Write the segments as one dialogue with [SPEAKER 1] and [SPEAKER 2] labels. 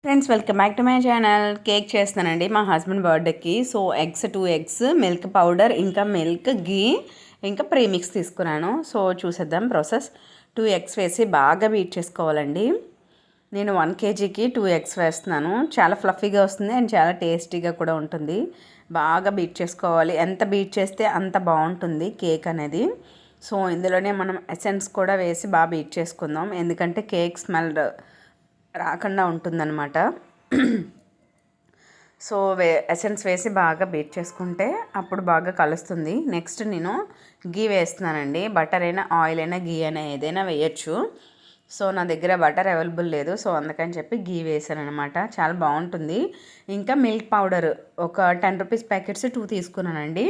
[SPEAKER 1] Friends welcome back to my channel. Cake చేస్తానండి మా husband బర్త్డేకి. So two eggs milk powder ఇంకా milk గీ ఇంకా ప్రీమిక్స్ తీసుకున్నాను. సో చూసేద్దాం ప్రాసెస్. 2 ఎగ్స్ వేసి బాగా బీట్ చేసుకోవాలండి. నేను 1 kgకి 2 ఎగ్స్ వేస్తున్నాను. చాలా ఫ్లఫీగా వస్తుంది అండ్ చాలా టేస్టీగా కూడా ఉంటుంది. బాగా బీట్ చేసుకోవాలి. ఎంత బీట్ చేస్తే అంత బాగుంటుంది కేక్ అనేది. సో ఇందులోనే మనం ఎసెన్స్ కూడా వేసి బాగా బీట్ చేసుకుందాం, ఎందుకంటే కేక్ స్మెల్ రాకుండా ఉంటుందన్నమాట. సో ఎసెన్స్ వేసి బాగా బీట్ చేసుకుంటే అప్పుడు బాగా కలుస్తుంది. నెక్స్ట్ నేను గీ వేస్తున్నానండి. బటర్ అయినా ఆయిల్ అయినా గీ అయినా ఏదైనా వేయచ్చు. సో నా దగ్గర బటర్ అవైలబుల్ లేదు, సో అందుకని చెప్పి గీ వేసాను అనమాట. చాలా బాగుంటుంది. ఇంకా మిల్క్ పౌడర్ ఒక 10 రూపీస్ ప్యాకెట్స్ 2 తీసుకున్నానండి.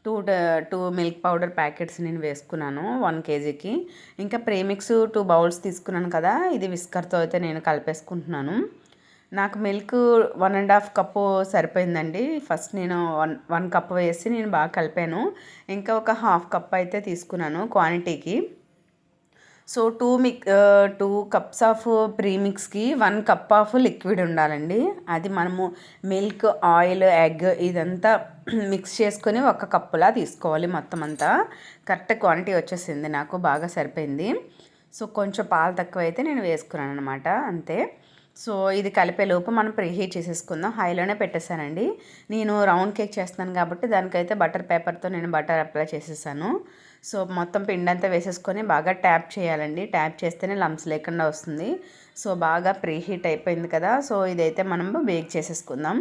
[SPEAKER 1] 2 మిల్క్ పౌడర్ ప్యాకెట్స్ నేను వేసుకున్నాను 1 kgకి. ఇంకా ప్రీమిక్స్ 2 బౌల్స్ తీసుకున్నాను కదా, ఇది విస్కర్తో అయితే నేను కలిపేసుకుంటున్నాను. నాకు మిల్క్ 1.5 కప్పు సరిపోయిందండి. ఫస్ట్ నేను 1 కప్ వేసి నేను బాగా కలిపాను. ఇంకా ఒక 1/2 కప్ అయితే తీసుకున్నాను క్వాంటిటీకి. సో 2 కప్స్ ఆఫ్ ప్రీమిక్స్కి 1 కప్ ఆఫ్ లిక్విడ్ ఉండాలండి. అది మనము మిల్క్, ఆయిల్, ఎగ్ ఇదంతా మిక్స్ చేసుకొని 1 కప్పులా తీసుకోవాలి. మొత్తం అంతా కరెక్ట్ క్వాంటిటీ వచ్చేసింది, నాకు బాగా సరిపోయింది. సో కొంచెం పాలు తక్కువ అయితే నేను వేసుకున్నాను అనమాట, అంతే. సో ఇది కలిపేలోపు మనం ప్రీహీట్ చేసేసుకుందాం. హైలోనే పెట్టేశానండి. నేను రౌండ్ కేక్ చేస్తున్నాను కాబట్టి దానికైతే బటర్ పేపర్తో నేను బటర్ అప్లై చేసేసాను. సో మొత్తం పిండి అంతా వేసేసుకొని బాగా ట్యాప్ చేయాలండి. ట్యాప్ చేస్తేనే లంప్స్ లేకుండా వస్తుంది. సో బాగా ప్రీహీట్ అయిపోయింది కదా. సో ఇదైతే మనం బేక్ చేసేసుకుందాం.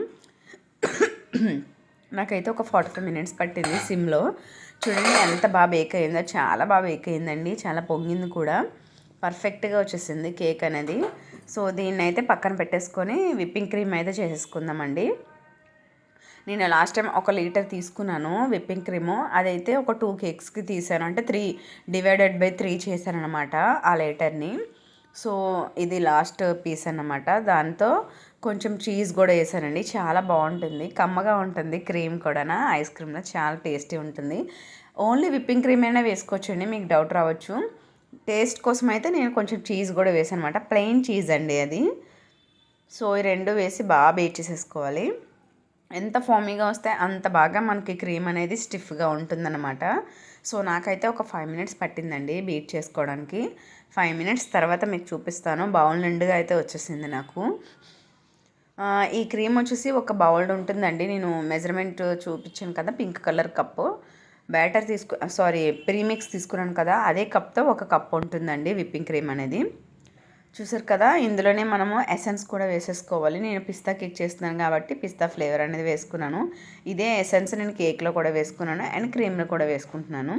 [SPEAKER 1] నాకైతే ఒక 45 మినిట్స్ పట్టింది సిమ్లో. చూడండి ఎంత బాగా బేక్ అయిందో, చాలా బాగా బేక్ అయిందండి. చాలా పొంగింది కూడా, పర్ఫెక్ట్గా వచ్చేసింది కేక్ అనేది. సో దీన్ని అయితే పక్కన పెట్టేసుకొని విప్పింగ్ క్రీమ్ అయితే చేసేసుకుందామండి. నేను లాస్ట్ టైం 1 లీటర్ తీసుకున్నాను విప్పింగ్ క్రీము. అదైతే ఒక 2 కేక్స్కి తీసాను, అంటే 3 డివైడెడ్ బై 3 చేశాను అనమాట ఆ లీటర్ని. సో ఇది లాస్ట్ పీస్ అన్నమాట. దాంతో కొంచెం చీజ్ కూడా వేసానండి. చాలా బాగుంటుంది, కమ్మగా ఉంటుంది. క్రీమ్ కూడా ఐస్ క్రీమ్లో చాలా టేస్టీ ఉంటుంది. ఓన్లీ విప్పింగ్ క్రీమ్ అయినా వేసుకోవచ్చండి, మీకు డౌట్ రావచ్చు. టేస్ట్ కోసం అయితే నేను కొంచెం చీజ్ కూడా వేసాను అనమాట. ప్లెయిన్ చీజ్ అండి అది. సో ఈ 2 వేసి బాగా బేట్ చేసేసుకోవాలి. ఎంత ఫామీగా వస్తే అంత బాగా మనకి క్రీమ్ అనేది స్టిఫ్గా ఉంటుందన్నమాట. సో నాకైతే ఒక 5 మినిట్స్ పట్టిందండి బీట్ చేసుకోవడానికి. 5 మినిట్స్ తర్వాత మీకు చూపిస్తాను. బౌల్ నిండుగా అయితే వచ్చేసింది నాకు. ఈ క్రీమ్ వచ్చేసి ఒక బౌల్ ఉంటుందండి. నేను మెజర్మెంట్ చూపించాను కదా, pink colour cup batter premix తీసుకున్నాను కదా, అదే కప్తో 1 కప్ ఉంటుందండి విప్పింగ్ క్రీమ్ అనేది. చూసారు కదా, ఇందులోనే మనము ఎసెన్స్ కూడా వేసేసుకోవాలి. నేను పిస్తా కేక్ చేస్తున్నాను కాబట్టి పిస్తా ఫ్లేవర్ అనేది వేసుకున్నాను. ఇదే ఎసెన్స్ నేను కేక్లో కూడా వేసుకున్నాను అండ్ క్రీమ్లో కూడా వేసుకుంటున్నాను.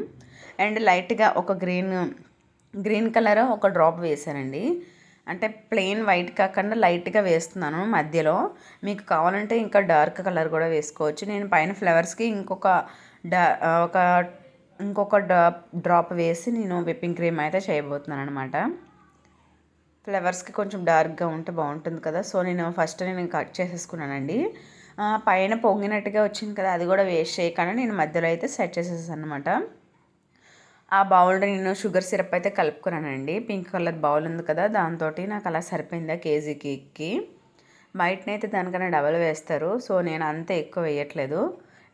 [SPEAKER 1] అండ్ లైట్గా ఒక గ్రీన్ కలర్ ఒక డ్రాప్ వేసానండి. అంటే ప్లెయిన్ వైట్ కాకుండా లైట్గా వేస్తున్నాను మధ్యలో. మీకు కావాలంటే ఇంకా డార్క్ కలర్ కూడా వేసుకోవచ్చు. నేను పైన ఫ్లవర్స్కి ఇంకొక డ్రాప్ వేసి నేను విప్పింగ్ క్రీమ్ అయితే చేయబోతున్నాను అనమాట. ఫ్లవర్స్కి కొంచెం డార్క్గా ఉంటే బాగుంటుంది కదా. సో నేను కట్ చేసేసుకున్నానండి. పైన పొంగినట్టుగా వచ్చింది కదా, అది కూడా వేస్ట్ చేయకుండా నేను మధ్యలో అయితే సెట్ చేసేసాను అనమాట. ఆ బౌల్లో నేను షుగర్ సిరప్ అయితే కలుపుకున్నానండి. పింక్ కలర్ బౌల్ ఉంది కదా, దాంతో నాకు అలా సరిపోయింది కేజీ కేక్కి. బయటనైతే దానికన్నా డబల్ వేస్తారు. సో నేను అంత ఎక్కువ వేయట్లేదు,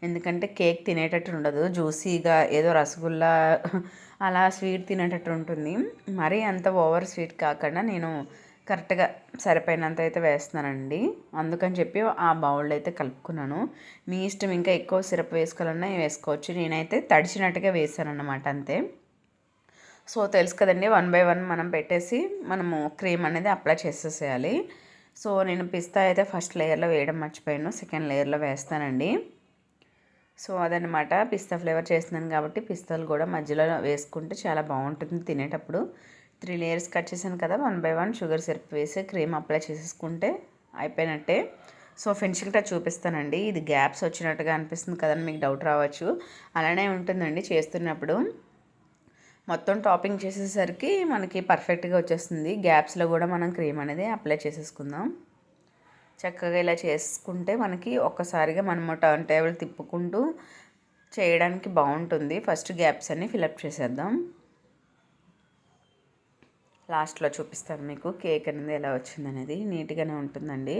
[SPEAKER 1] ఎందుకంటే కేక్ తినేటట్టు ఉండదు. జ్యూసీగా ఏదో రసగుల్లా అలా స్వీట్ తినేటట్టు ఉంటుంది. మరీ అంత ఓవర్ స్వీట్ కాకుండా నేను కరెక్ట్గా సరిపోయినంత అయితే వేస్తున్నానండి. అందుకని చెప్పి ఆ బౌల్లో అయితే కలుపుకున్నాను. మీ ఇష్టం, ఇంకా ఎక్కువ సిరప్ వేసుకోవాలన్నా వేసుకోవచ్చు. నేనైతే తడిచినట్టుగా వేసాను అన్నమాట, అంతే. సో తెలుసు కదండి, 1 బై 1 మనం పెట్టేసి మనము క్రీమ్ అనేది అప్లై చేసేసేయాలి. సో నేను పిస్తా అయితే ఫస్ట్ లేయర్లో వేయడం మర్చిపోయాను, సెకండ్ లేయర్లో వేస్తానండి. సో అదనమాట, పిస్తా ఫ్లేవర్ చేస్తున్నాను కాబట్టి పిస్తాలు కూడా మధ్యలో వేసుకుంటే చాలా బాగుంటుంది తినేటప్పుడు. 3 లేయర్స్ కట్ చేశాను కదా, 1 బై 1 షుగర్ సిరప్ వేసి క్రీమ్ అప్లై చేసేసుకుంటే అయిపోయినట్టే. సో ఫినిషింగ్ టచ్ చూపిస్తానండి. ఇది గ్యాప్స్ వచ్చినట్టుగా అనిపిస్తుంది కదండి, మీకు డౌట్ రావచ్చు. అలానే ఉంటుందండి చేస్తున్నప్పుడు. మొత్తం టాపింగ్ చేసేసరికి మనకి పర్ఫెక్ట్గా వచ్చేస్తుంది. గ్యాప్స్లో కూడా మనం క్రీమ్ అనేది అప్లై చేసేసుకుందాం. చక్కగా ఇలా చేసుకుంటే మనకి ఒక్కసారిగా మనము టర్న్ టేబుల్ తిప్పుకుంటూ చేయడానికి బాగుంటుంది. ఫస్ట్ గ్యాప్స్ అన్నీ ఫిలప్ చేసేద్దాం. లాస్ట్లో చూపిస్తాను మీకు కేక్ అనేది ఎలా వచ్చిందనేది. నీట్గానే ఉంటుందండి.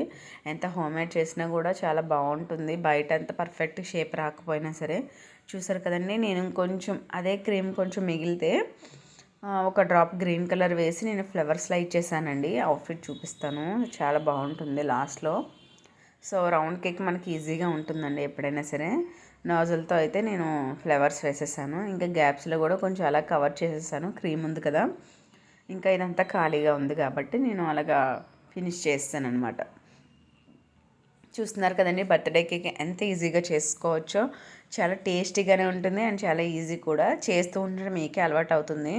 [SPEAKER 1] ఎంత హోమ్మేడ్ చేసినా కూడా చాలా బాగుంటుంది. బయట అంత పర్ఫెక్ట్ షేప్ రాకపోయినా సరే. చూసారు కదండి, నేను కొంచెం అదే క్రీమ్ కొంచెం మిగిలితే ఒక డ్రాప్ గ్రీన్ కలర్ వేసి నేను ఫ్లవర్స్లా ఇచ్చేసానండి. అవుట్ఫిట్ చూపిస్తాను, చాలా బాగుంటుంది లాస్ట్లో. సో రౌండ్ కేక్ మనకి ఈజీగా ఉంటుందండి ఎప్పుడైనా సరే. నాజుల్తో అయితే నేను ఫ్లవర్స్ వేసేసాను. ఇంకా గ్యాప్స్లో కూడా కొంచెం అలా కవర్ చేసేసాను, క్రీమ్ ఉంది కదా. ఇంకా ఇదంతా ఖాళీగా ఉంది కాబట్టి నేను అలాగా ఫినిష్ చేస్తాను అనమాట. చూస్తున్నారు కదండి, బర్త్డే కేక్ ఎంత ఈజీగా చేసుకోవచ్చో. చాలా టేస్టీగానే ఉంటుంది అండ్ చాలా ఈజీ కూడా. చేస్తూ ఉంటే మీకే అలవాటు అవుతుంది.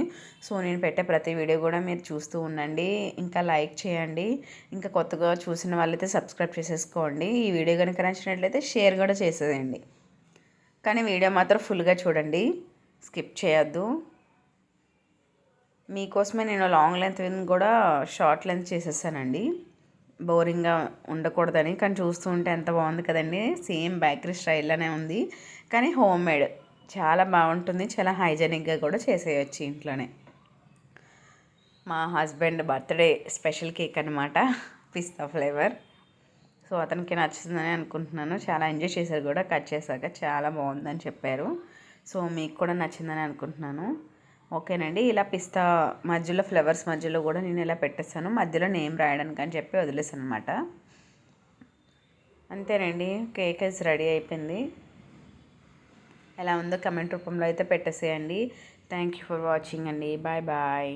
[SPEAKER 1] సో నేను పెట్టే ప్రతి వీడియో కూడా మీరు చూస్తూ ఉండండి. ఇంకా లైక్ చేయండి. ఇంకా కొత్తగా చూసిన వాళ్ళైతే సబ్స్క్రైబ్ చేసేసుకోండి. ఈ వీడియో కనుక నచ్చినట్లయితే షేర్ కూడా చేసేయండి. కానీ వీడియో మాత్రం ఫుల్గా చూడండి, స్కిప్ చేయొద్దు. మీకోసమే నేను లాంగ్ లెంత్ కూడా షార్ట్ లెంత్ చేసేసానండి, బోరింగ్గా ఉండకూడదని. కానీ చూస్తూ ఉంటే ఎంత బాగుంది కదండి. సేమ్ బేకరీ స్టైల్లోనే ఉంది కానీ హోమ్ మేడ్. చాలా బాగుంటుంది, చాలా హైజెనిక్గా కూడా చేసేయచ్చు ఇంట్లోనే. మా హస్బెండ్ బర్త్డే స్పెషల్ కేక్ అనమాట, పిస్తా ఫ్లేవర్. సో అతనికి నచ్చుతుందని అనుకుంటున్నాను. చాలా ఎంజాయ్ చేశారు కూడా, కట్ చేశాక చాలా బాగుందని చెప్పారు. సో మీకు కూడా నచ్చిందని అనుకుంటున్నాను. ఓకేనండి, ఇలా పిస్తా మధ్యలో ఫ్లవర్స్ మధ్యలో కూడా నేను ఇలా పెట్టేస్తాను. మధ్యలో నేమ్ రాయడానికి అని చెప్పి వదిలేసాను అనమాట. అంతేనండి, కేక్ అయితే రెడీ అయిపోయింది. ఎలా ఉందో కమెంట్ రూపంలో అయితే పెట్టేసేయండి. థ్యాంక్ యూ ఫర్ వాచింగ్ అండి. Bye bye.